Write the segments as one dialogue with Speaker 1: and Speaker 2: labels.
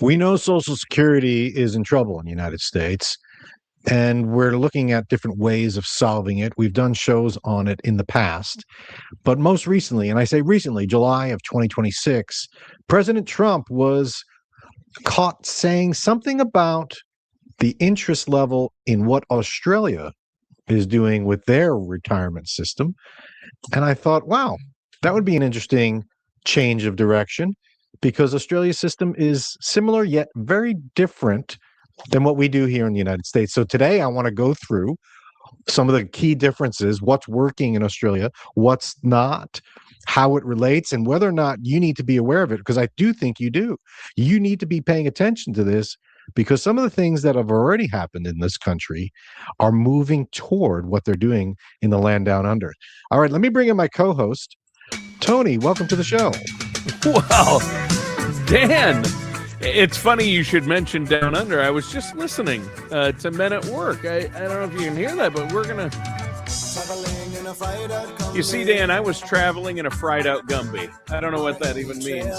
Speaker 1: We know Social Security is in trouble in the United States, and we're looking at different ways of solving it. We've done shows on it in the past, but most recently, and I say recently, July of 2026, President Trump was caught saying something about the interest level in what Australia is doing with their retirement system. And I thought, wow, that would be an interesting change of direction because Australia's system is similar yet very different than what we do here in the United States. So today I want to go through some of the key differences, what's working in Australia, what's not, how it relates, and whether or not you need to be aware of it, because I do think you do. You need to be paying attention to this because some of the things that have already happened in this country are moving toward what they're doing in the land down under. All right, let me bring in my co-host, Tony. Welcome to the show.
Speaker 2: Wow, Dan, it's funny you should mention Down Under. I was just listening to Men at Work. I don't know if you can hear that, but we're going to... You see, Dan, I was traveling in a fried out Gumby. I don't know what that even means.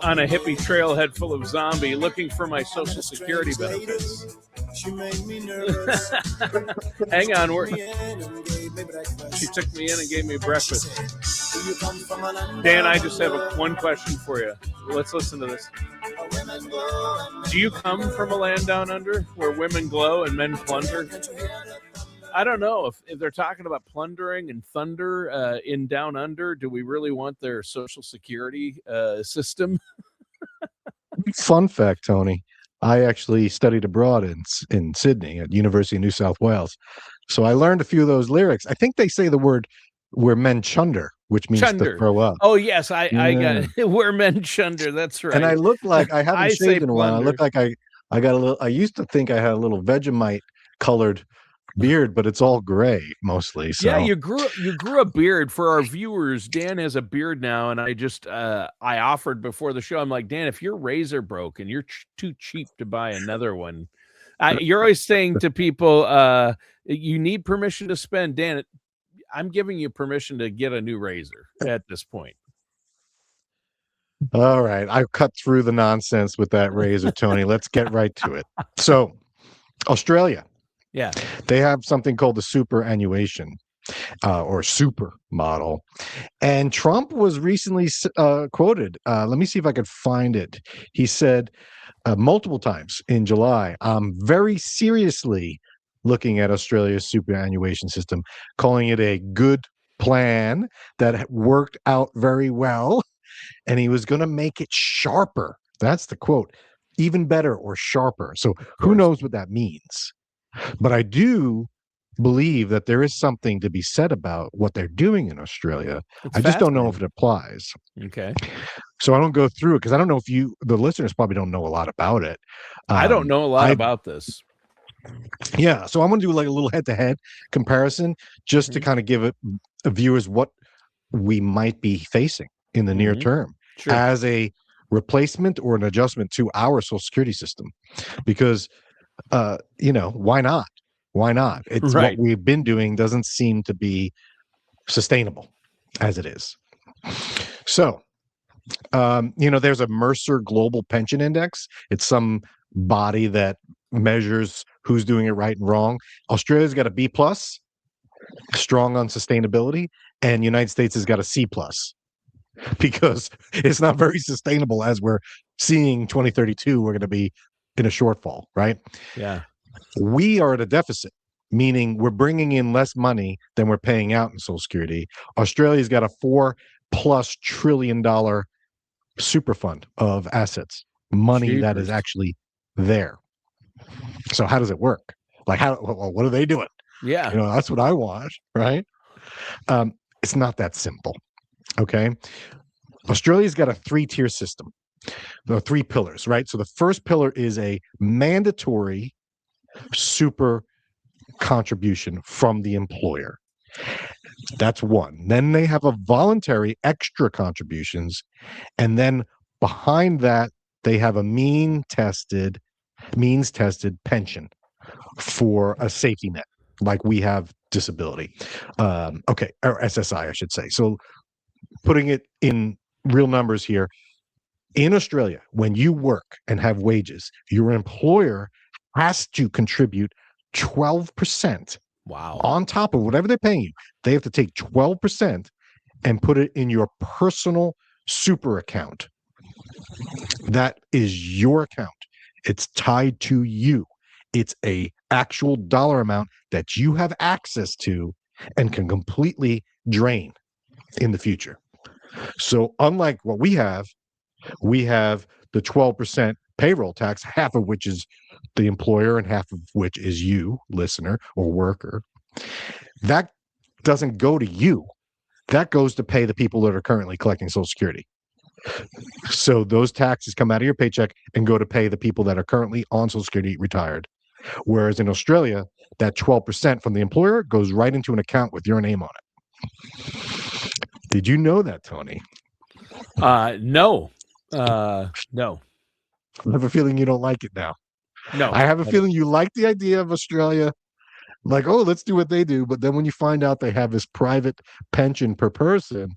Speaker 2: On a hippie trailhead full of zombie looking for my Social Security benefits. Hang on, she took me in and gave me breakfast. Dan, I just have one question for you. Let's listen to this. Do you come from a land down under where women glow and men plunder? I don't know if they're talking about plundering and thunder in down under. Do we really want their Social Security system?
Speaker 1: Fun fact, Tony. I actually studied abroad in Sydney at University of New South Wales. So I learned a few of those lyrics. I think they say the word "where men chunder," which means
Speaker 2: chunder.
Speaker 1: To throw up.
Speaker 2: Oh, yes, I got it. Where men chunder. That's right.
Speaker 1: And I look like I haven't shaved in a while. I look like I got a little. I used to think I had a little Vegemite colored beard, but it's all gray mostly. So.
Speaker 2: Yeah, you grew a beard. For our viewers, Dan has a beard now, and I offered before the show. I'm like, Dan, if your razor broke and you're too cheap to buy another one, you're always saying to people, you need permission to spend. Dan, I'm giving you permission to get a new razor at this point.
Speaker 1: All right, I cut through the nonsense with that razor, Tony. Let's get right to it. So, Australia.
Speaker 2: Yeah,
Speaker 1: they have something called the superannuation or super model. And Trump was recently quoted. Let me see if I could find it. He said multiple times in July, I'm very seriously looking at Australia's superannuation system, calling it a good plan that worked out very well. And he was going to make it sharper. That's the quote. Even better or sharper. So who knows what that means? But I do believe that there is something to be said about what they're doing in Australia. I just don't know if it applies.
Speaker 2: Okay.
Speaker 1: So I don't go through it because I don't know if the listeners probably don't know a lot about it.
Speaker 2: I don't know a lot about this.
Speaker 1: Yeah. So I'm going to do like a little head-to-head comparison just to kind of give viewers what we might be facing in the near term as a replacement or an adjustment to our Social Security system. Because why not? Why not? It's right. What we've been doing doesn't seem to be sustainable as it is. So, there's a Mercer Global Pension Index. It's some body that measures who's doing it right and wrong. Australia's got a B plus, strong on sustainability, and United States has got a C plus because it's not very sustainable as we're seeing 2032. We're going to be in a shortfall, right?
Speaker 2: Yeah.
Speaker 1: We are at a deficit, meaning we're bringing in less money than we're paying out in Social Security. Australia's got a $4+ trillion super fund of assets, money that is actually there. So how does it work? Like, what are they doing?
Speaker 2: Yeah.
Speaker 1: That's what I want, right? It's not that simple, okay? Australia's got a 3-tier system. There are 3 pillars, right? So the first pillar is a mandatory super contribution from the employer. That's one. Then they have a voluntary extra contributions. And then behind that, they have a means-tested pension for a safety net, like we have disability. Or SSI, I should say. So putting it in real numbers here, In Australia, when you work and have wages, your employer has to contribute 12%
Speaker 3: Wow.
Speaker 1: on top of whatever they're paying you. They have to take 12% and put it in your personal super account. That is your account. It's tied to you. It's a actual dollar amount that you have access to and can completely drain in the future. So unlike what we have the 12% payroll tax, half of which is the employer and half of which is you, listener or worker. That doesn't go to you. That goes to pay the people that are currently collecting Social Security. So those taxes come out of your paycheck and go to pay the people that are currently on Social Security retired. Whereas in Australia, that 12% from the employer goes right into an account with your name on it. Did you know that, Tony?
Speaker 3: No. No.
Speaker 1: I have a feeling you don't like it now.
Speaker 3: No.
Speaker 1: I have a feeling you like the idea of Australia, like, oh, let's do what they do. But then when you find out they have this private pension per person,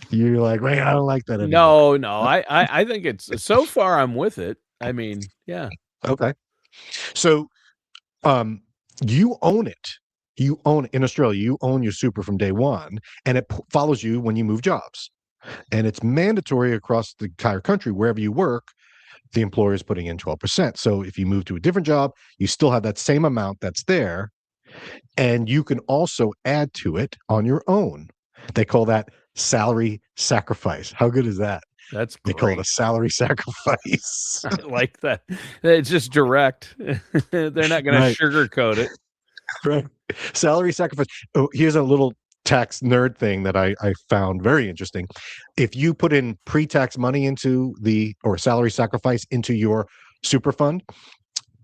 Speaker 1: you're like, wait, I don't like that anymore.
Speaker 3: No. I think it's so far I'm with it. I mean, yeah.
Speaker 1: Okay. So you own it. You own in Australia, you own your super from day one, and it follows you when you move jobs. And it's mandatory across the entire country, wherever you work, the employer is putting in 12%. So if you move to a different job, you still have that same amount that's there. And you can also add to it on your own. They call that salary sacrifice. How good is that?
Speaker 3: That's
Speaker 1: They
Speaker 3: great.
Speaker 1: call it a salary sacrifice.
Speaker 3: I like that. It's just direct. They're not going
Speaker 1: Right.
Speaker 3: to sugarcoat it.
Speaker 1: Right. Salary sacrifice. Oh, here's a little tax nerd thing that I found very interesting. If you put in pre-tax money into or salary sacrifice into your super fund,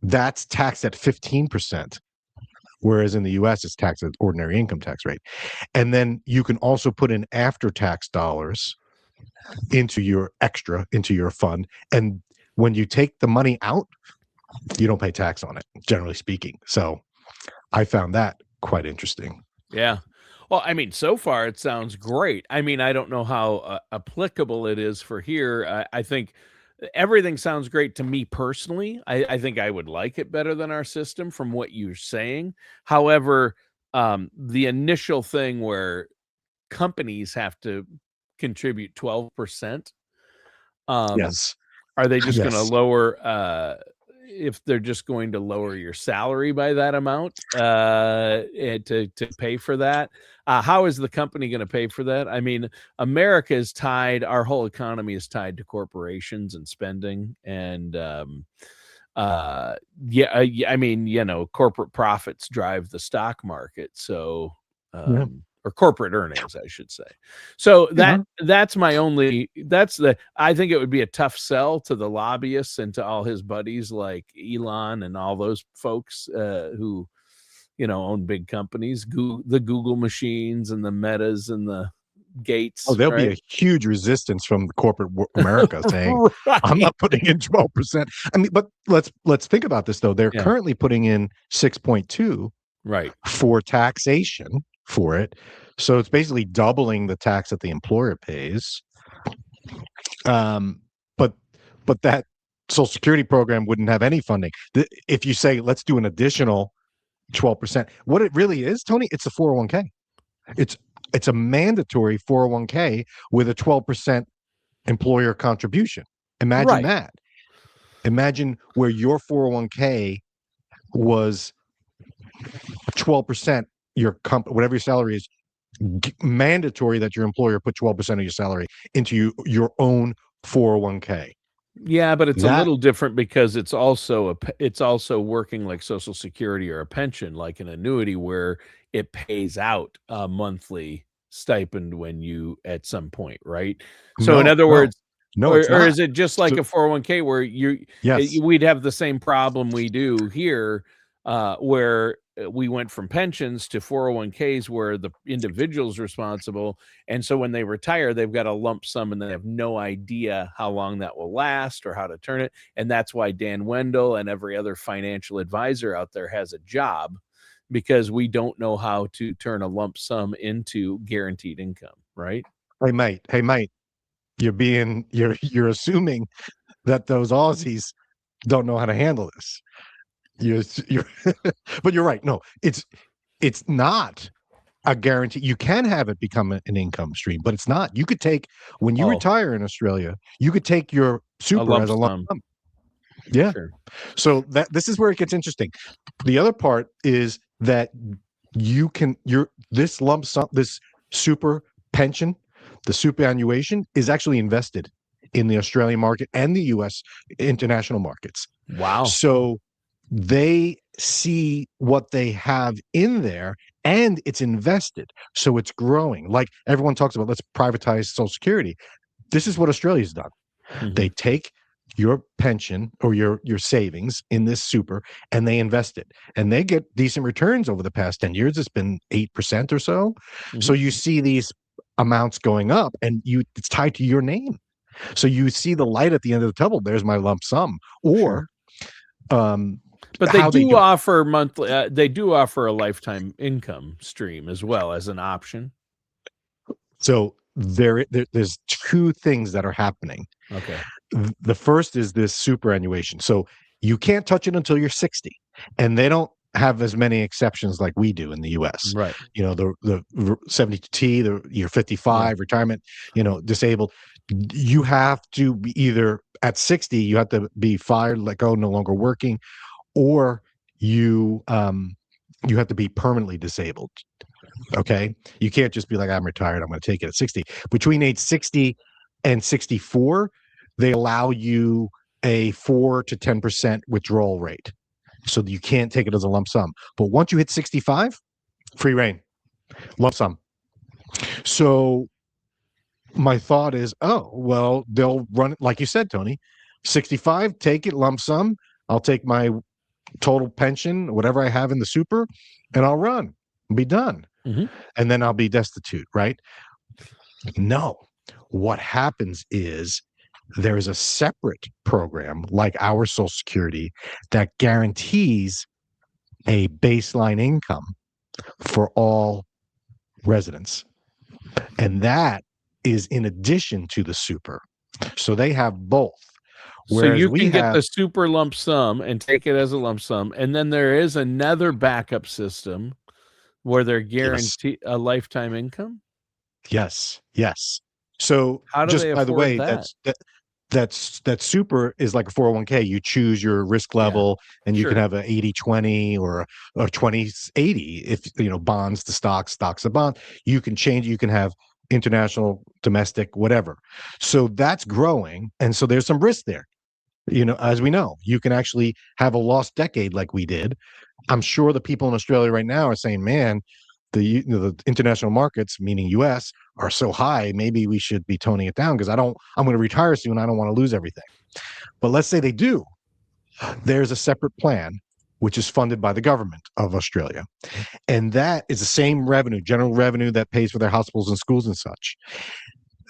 Speaker 1: that's taxed at 15%. Whereas in the US, it's taxed at ordinary income tax rate. And then you can also put in after-tax dollars into your fund. And when you take the money out, you don't pay tax on it, generally speaking. So I found that quite interesting.
Speaker 3: Yeah. Well, I mean, so far it sounds great. I mean, I don't know how applicable it is for here. I think everything sounds great to me personally. I think I would like it better than our system from what you're saying. However, the initial thing where companies have to contribute 12%,
Speaker 1: Yes.
Speaker 3: are they just going to
Speaker 1: Yes.
Speaker 3: lower if they're just going to lower your salary by that amount to pay for that? How is the company going to pay for that? I mean, America is tied, our whole economy is tied to corporations and spending. And I mean, you know, corporate profits drive the stock market. So, or corporate earnings, I should say. So that's my only, I think it would be a tough sell to the lobbyists and to all his buddies like Elon and all those folks who, you know, own big companies, the Google machines and the Metas and the Gates.
Speaker 1: Oh, there'll be a huge resistance from the corporate America saying, right. I'm not putting in 12%. I mean, but let's think about this though. They're currently putting in 6.2
Speaker 3: right
Speaker 1: for taxation for it. So it's basically doubling the tax that the employer pays. But that Social Security program wouldn't have any funding. If you say, let's do an additional 12%, what it really is, Tony, it's a 401k. It's a mandatory 401k with a 12% employer contribution. Imagine that. Imagine where your 401k was 12%, your whatever your salary is, mandatory that your employer put 12% of your salary into your own 401k.
Speaker 3: Yeah, but it's a little different because it's also working like Social Security or a pension, like an annuity, where it pays out a monthly stipend when you at some point, right? So in other words, or is it just like a 401k where we'd have the same problem we do here, where we went from pensions to 401ks where the individual's responsible. And so when they retire, they've got a lump sum and they have no idea how long that will last or how to turn it. And that's why Dan Wendell and every other financial advisor out there has a job, because we don't know how to turn a lump sum into guaranteed income, right?
Speaker 1: Hey, mate, you're assuming that those Aussies don't know how to handle this. You're but you're right. No, it's not a guarantee. You can have it become an income stream, but it's not. You could take when you retire in Australia, you could take your super as a lump sum. Yeah.
Speaker 3: Sure.
Speaker 1: So this is where it gets interesting. The other part is that this lump sum, this super pension, the superannuation is actually invested in the Australian market and the US international markets.
Speaker 3: Wow.
Speaker 1: So they see what they have in there and it's invested. So it's growing. Like everyone talks about, let's privatize Social Security. This is what Australia's done. Mm-hmm. They take your pension or your savings in this super and they invest it and they get decent returns over the past 10 years. It's been 8% or so. Mm-hmm. So you see these amounts going up and it's tied to your name. So you see the light at the end of the tunnel. There's my lump sum. Or
Speaker 3: but they do offer monthly. They do offer a lifetime income stream as well as an option.
Speaker 1: So there's two things that are happening.
Speaker 3: Okay.
Speaker 1: The first is this superannuation. So you can't touch it until you're 60, and they don't have as many exceptions like we do in the U.S.
Speaker 3: Right.
Speaker 1: You know, the 72T, you're 55, retirement. You know, disabled. You have to be either at 60, you have to be fired, let go, no longer working, or you have to be permanently disabled. Okay, you can't just be like, I'm retired, I'm going to take it at 60. Between age 60 and 64, they allow you a 4 to 10% withdrawal rate, so you can't take it as a lump sum. But once you hit 65, free reign, lump sum. So my thought is, oh, well, they'll run it like you said, Tony. 65, take it lump sum. I'll take my total pension, whatever I have in the super, and I'll run and be done. Mm-hmm. And then I'll be destitute, right? No. What happens is there is a separate program like our Social Security that guarantees a baseline income for all residents. And that is in addition to the super. So they have both.
Speaker 3: So you can get the super lump sum and take it as a lump sum. And then there is another backup system where they're guaranteed a lifetime income?
Speaker 1: Yes. Yes. So
Speaker 3: how do
Speaker 1: just
Speaker 3: they
Speaker 1: by the way,
Speaker 3: that?
Speaker 1: that super is like a 401k. You choose your risk level and you can have an 80-20 or a 20-80. If you know, bonds to stocks, stocks to bond, you can change. You can have international, domestic, whatever. So that's growing. And so there's some risk there. You know, as we know, you can actually have a lost decade like we did. I'm sure the people in Australia right now are saying, man, the international markets, meaning US, are so high. Maybe we should be toning it down because I'm going to retire soon. I don't want to lose everything. But let's say they do. There's a separate plan, which is funded by the government of Australia. And that is the same revenue, general revenue that pays for their hospitals and schools and such.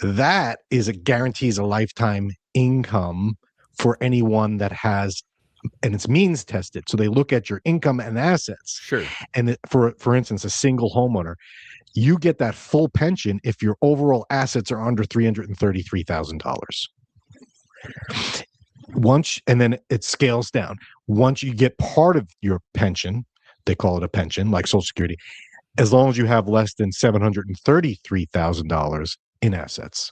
Speaker 1: That guarantees a lifetime income for anyone that has, and it's means tested. So they look at your income and assets.
Speaker 3: Sure.
Speaker 1: And for instance, a single homeowner, you get that full pension if your overall assets are under $333,000. And then it scales down. Once you get part of your pension, they call it a pension, like Social Security, as long as you have less than $733,000 in assets.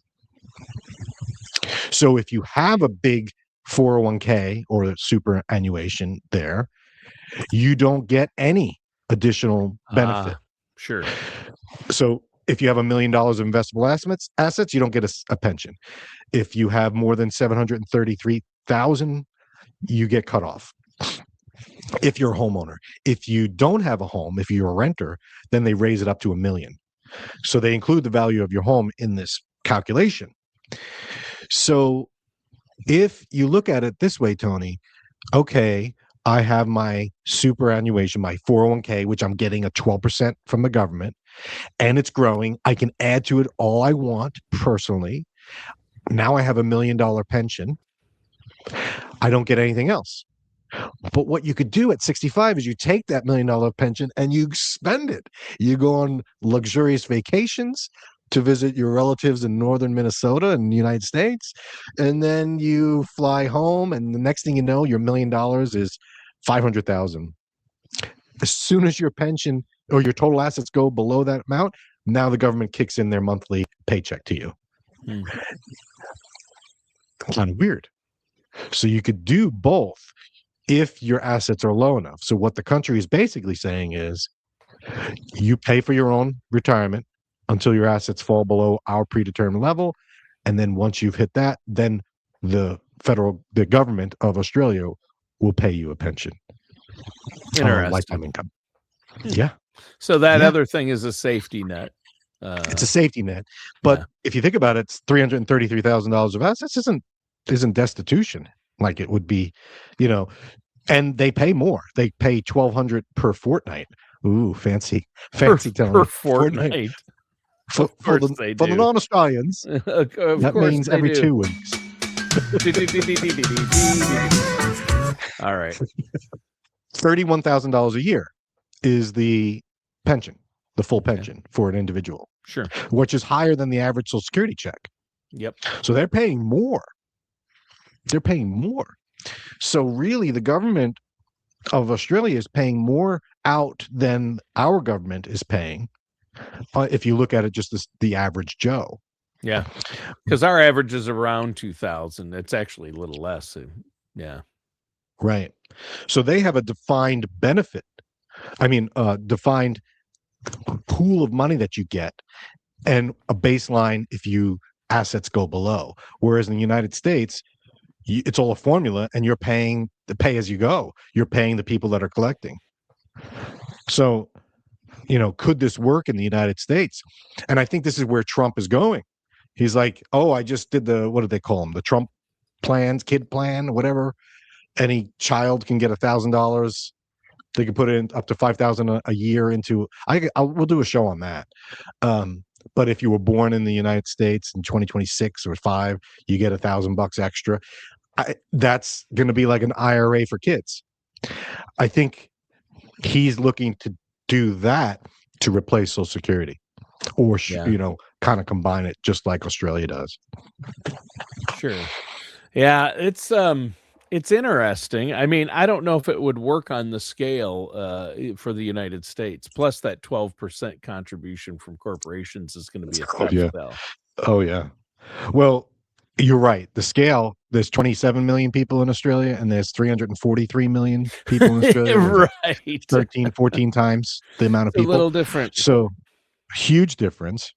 Speaker 1: So if you have a big 401k or superannuation there, you don't get any additional benefit.
Speaker 3: Sure.
Speaker 1: So if you have $1 million of investable assets, you don't get a pension. If you have more than 733,000, you get cut off. If you're a homeowner, if you don't have a home, if you're a renter, then they raise it up to $1 million. So they include the value of your home in this calculation. So if you look at it this way, Tony, okay, I have my superannuation, my 401k, which I'm getting a 12% from the government, and it's growing. I can add to it all I want personally. Now I have $1 million pension. I don't get anything else. But what you could do at 65 is you take that $1 million pension and you spend it. You go on luxurious vacations to visit your relatives in northern Minnesota in the United States, and then you fly home, and the next thing you know, your $1 million is 500,000. As soon as your pension or your total assets go below that amount, now the government kicks in their monthly paycheck to you. Kind of weird. So you could do both if your assets are low enough. So what the country is basically saying is you pay for your own retirement until your assets fall below our predetermined level. And then once you've hit that, then the government of Australia will pay you a pension. Lifetime income. Yeah.
Speaker 3: So that other thing is a safety net.
Speaker 1: It's a safety net. But if you think about it, it's $333,000 of assets isn't destitution like it would be, and they pay more. They pay $1,200 per fortnight. Ooh, fancy
Speaker 3: per
Speaker 1: fortnight. For the non-Australians, that means every 2 weeks.
Speaker 3: All right.
Speaker 1: $31,000 a year is the pension, the full pension for an individual.
Speaker 3: Sure.
Speaker 1: Which is higher than the average Social Security check.
Speaker 3: Yep.
Speaker 1: So they're paying more. So really, the government of Australia is paying more out than our government is paying. If you look at it, just the average Joe.
Speaker 3: Yeah, because our average is around 2,000. It's actually a little less. So, yeah.
Speaker 1: Right. So they have a defined benefit. I mean, defined pool of money that you get, and a baseline if you assets go below. Whereas in the United States, it's all a formula, and you're paying the pay as you go. You're paying the people that are collecting. So, could this work in the United States? And I think this is where Trump is going. He's like, oh, I just did what do they call them? The Trump plans, kid plan, whatever. Any child can get $1,000. They can put in up to $5,000 a year into. We'll do a show on that. But if you were born in the United States in 2026 or 5, you get $1,000 extra. That's going to be like an IRA for kids. I think he's looking to do that to replace Social Security, or kind of combine it just like Australia does.
Speaker 3: Sure. Yeah, it's interesting. I mean, I don't know if it would work on the scale for the United States. Plus, that 12% contribution from corporations is going to be a tough sell.
Speaker 1: Oh, yeah. Well, you're right. The scale, there's 27 million people in Australia, and there's 343 million people in Australia.
Speaker 3: Right.
Speaker 1: 13, 14 times the amount of people.
Speaker 3: A little different.
Speaker 1: So, huge difference.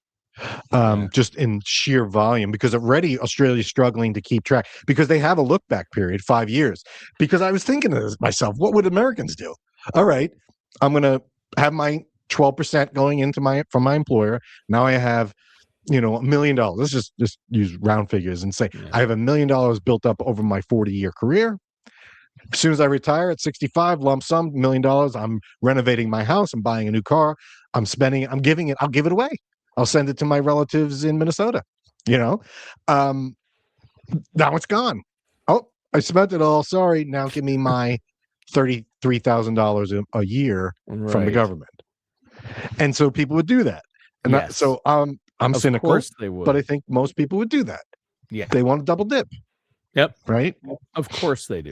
Speaker 1: Just in sheer volume, because already Australia's struggling to keep track because they have a look back period, 5 years. Because I was thinking to myself, what would Americans do? All right, I'm going to have my 12% going into from my employer. Now I have, $1 million. Let's just use round figures and say I have $1 million built up over my 40-year career. As soon as I retire at 65, lump sum, $1 million. I'm renovating my house. I'm buying a new car. I'm spending it. I'm giving it. I'll give it away. I'll send it to my relatives in Minnesota, Now it's gone. Oh, I spent it all. Sorry. Now give me my $33,000 a year from the government. And so people would do that. And I'm cynical, but I think most people would do that.
Speaker 3: Yeah.
Speaker 1: They want to double dip.
Speaker 3: Yep.
Speaker 1: Right?
Speaker 3: Of course they do.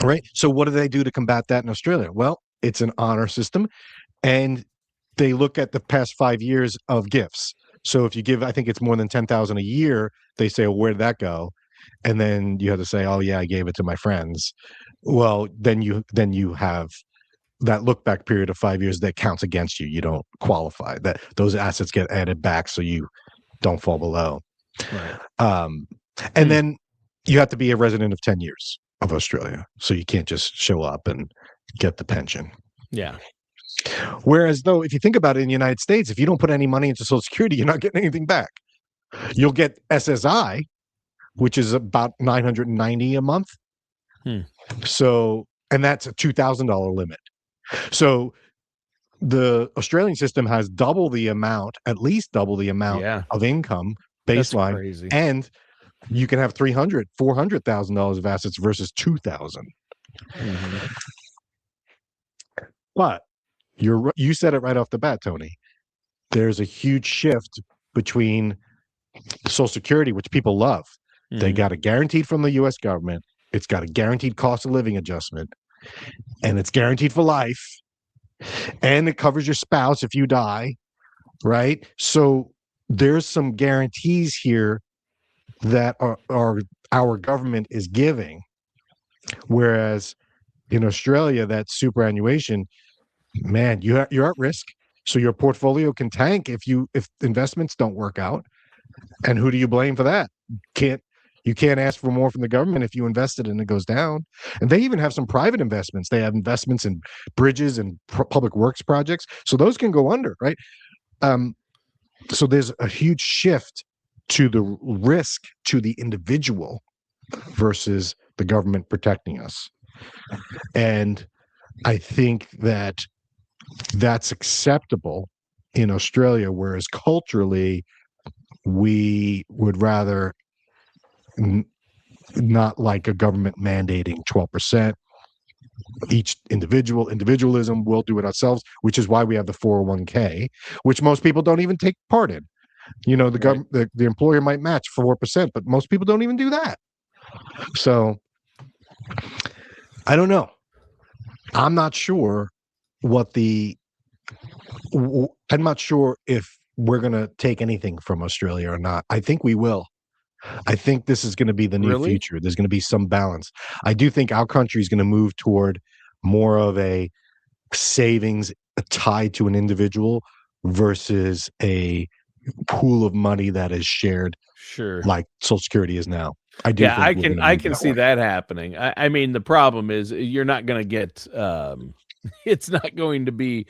Speaker 1: Right. So what do they do to combat that in Australia? Well, it's an honor system, and they look at the past 5 years of gifts. So if you give, I think it's more than 10,000 a year, they say, well, where did that go? And then you have to say, oh yeah, I gave it to my friends. Well, then you have that look back period of 5 years that counts against you. You don't qualify. That those assets get added back so you don't fall below.
Speaker 3: Right.
Speaker 1: And then you have to be a resident of 10 years of Australia. So you can't just show up and get the pension.
Speaker 3: Yeah.
Speaker 1: Whereas, though, if you think about it in the United States, if you don't put any money into Social Security, you're not getting anything back. You'll get SSI, which is about $990 a month. So, and that's a $2,000 limit. So the Australian system has double the amount, at least double the amount of income baseline, and you can have $400,000 of assets versus $2,000. But you said it right off the bat, Tony. there's a huge shift between Social Security, which people love. They got it guaranteed from the U.S. government. It's got a guaranteed cost of living adjustment, and it's guaranteed for life, and it covers your spouse if you die, right? So there's some guarantees here that our government is giving, whereas in Australia, that superannuation, man, you're at risk. So your portfolio can tank if investments don't work out. And who do you blame for that? You can't ask for more from the government if you invested and it goes down. And they even have some private investments. They have investments in bridges and public works projects. So those can go under, right? So there's a huge shift to the risk to the individual versus the government protecting us. And I think that that's acceptable in Australia, whereas culturally, we would rather not like a government mandating 12%. Each individualism, we'll do it ourselves, which is why we have the 401k, which most people don't even take part in. The government, the employer might match 4%, but most people don't even do that. So I don't know. I'm not sure I'm not sure if we're going to take anything from Australia or not. I think we will. I think this is going to be the new future. There's going to be some balance. I do think our country is going to move toward more of a savings tied to an individual versus a pool of money that is shared, like Social Security is now. I
Speaker 3: can see that happening. I mean, the problem is you're not going to get. It's not going to be.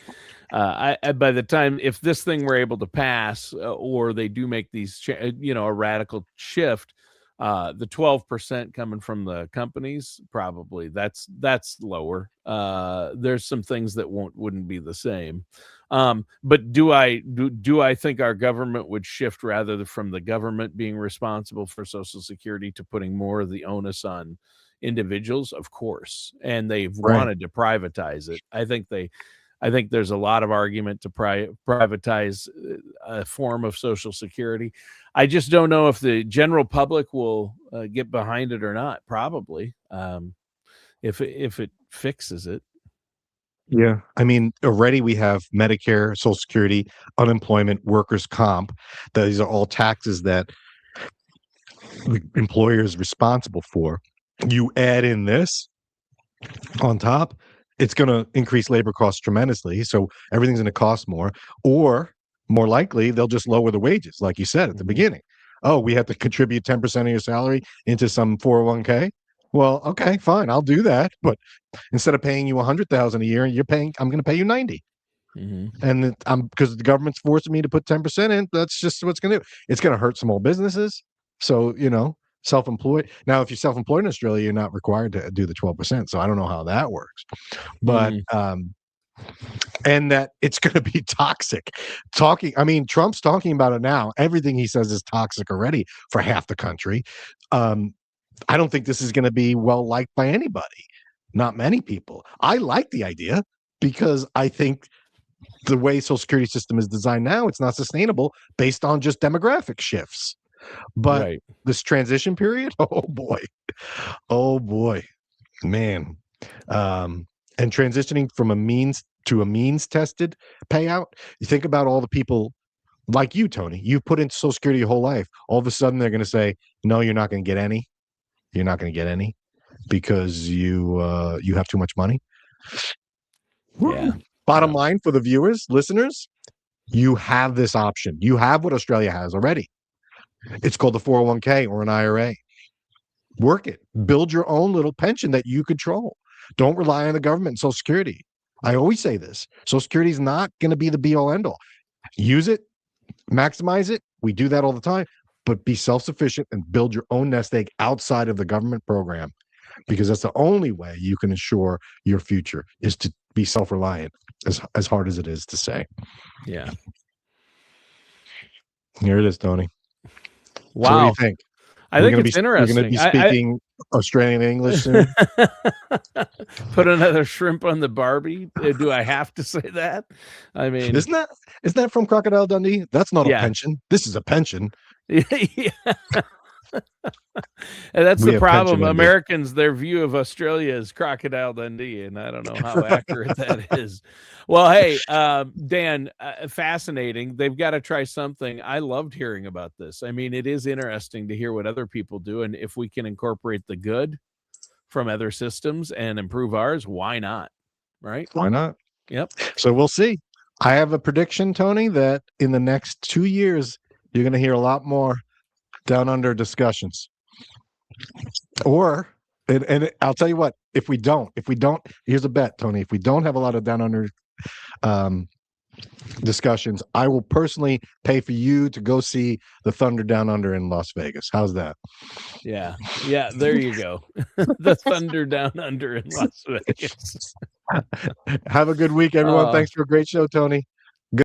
Speaker 3: By the time, if this thing were able to pass, or they do make these, a radical shift, the 12% coming from the companies, probably that's lower. There's some things that wouldn't be the same. But do I think our government would shift rather from the government being responsible for Social Security to putting more of the onus on individuals? Of course. And they've wanted to privatize it. I think there's a lot of argument to privatize a form of Social Security. I just don't know if the general public will get behind it or not. Probably, if it fixes it.
Speaker 1: Yeah, I mean, already we have Medicare, Social Security, unemployment, workers' comp. These are all taxes that the employer is responsible for. You add in this on top, it's going to increase labor costs tremendously. So everything's going to cost more, or more likely, they'll just lower the wages, like you said at the beginning. Oh, we have to contribute 10% of your salary into some 401k. Well, okay, fine, I'll do that. But instead of paying you $100,000 a year, I'm going to pay you 90. And because the government's forcing me to put 10% in, that's just what's going to do. It's going to hurt small businesses. So, self-employed. Now, if you're self-employed in Australia, you're not required to do the 12%. So I don't know how that works. But and that it's going to be toxic. Trump's talking about it now. Everything he says is toxic already for half the country. I don't think this is going to be well liked by anybody. Not many people. I like the idea because I think the way Social Security system is designed now, it's not sustainable based on just demographic shifts. But this transition period, oh boy, man. And transitioning from a means to a means tested payout, you think about all the people like you, Tony, you've put into Social Security your whole life. All of a sudden they're going to say, no, you're not going to get any. You're not going to get any because you have too much money.
Speaker 3: Yeah.
Speaker 1: Bottom line for the viewers, listeners, you have this option. You have what Australia has already. It's called the 401k or an IRA. Work it. Build your own little pension that you control. Don't rely on the government and Social Security. I always say this. Social Security is not going to be the be-all, end-all. Use it. Maximize it. We do that all the time. But be self-sufficient and build your own nest egg outside of the government program, because that's the only way you can ensure your future is to be self-reliant, as hard as it is to say.
Speaker 3: Yeah.
Speaker 1: Here it is, Tony.
Speaker 3: Wow.
Speaker 1: So what do you think?
Speaker 3: I think it's interesting.
Speaker 1: We're going to be speaking Australian English soon.
Speaker 3: Put another shrimp on the Barbie. Do I have to say that? I mean,
Speaker 1: Isn't that from Crocodile Dundee? That's not
Speaker 3: Yeah.
Speaker 1: a pension. This is a pension.
Speaker 3: yeah. And that's
Speaker 1: We
Speaker 3: the
Speaker 1: have
Speaker 3: problem.
Speaker 1: pension envy.
Speaker 3: Americans, their view of Australia is Crocodile Dundee, and I don't know how accurate that is. Well, hey, Dan, fascinating. They've got to try something. I loved hearing about this. I mean, it is interesting to hear what other people do, and if we can incorporate the good from other systems and improve ours, why not? Right?
Speaker 1: Why not?
Speaker 3: Yep.
Speaker 1: So we'll see. I have a prediction, Tony, that in the next 2 years, you're going to hear a lot more down under discussions. Or, and I'll tell you what, if we don't, here's a bet, Tony. If we don't have a lot of down under discussions, I will personally pay for you to go see the Thunder Down Under in Las Vegas. How's that?
Speaker 3: Yeah. There you go. The Thunder Down Under in Las Vegas.
Speaker 1: Have a good week, everyone.
Speaker 3: Oh.
Speaker 1: Thanks for a great show, Tony.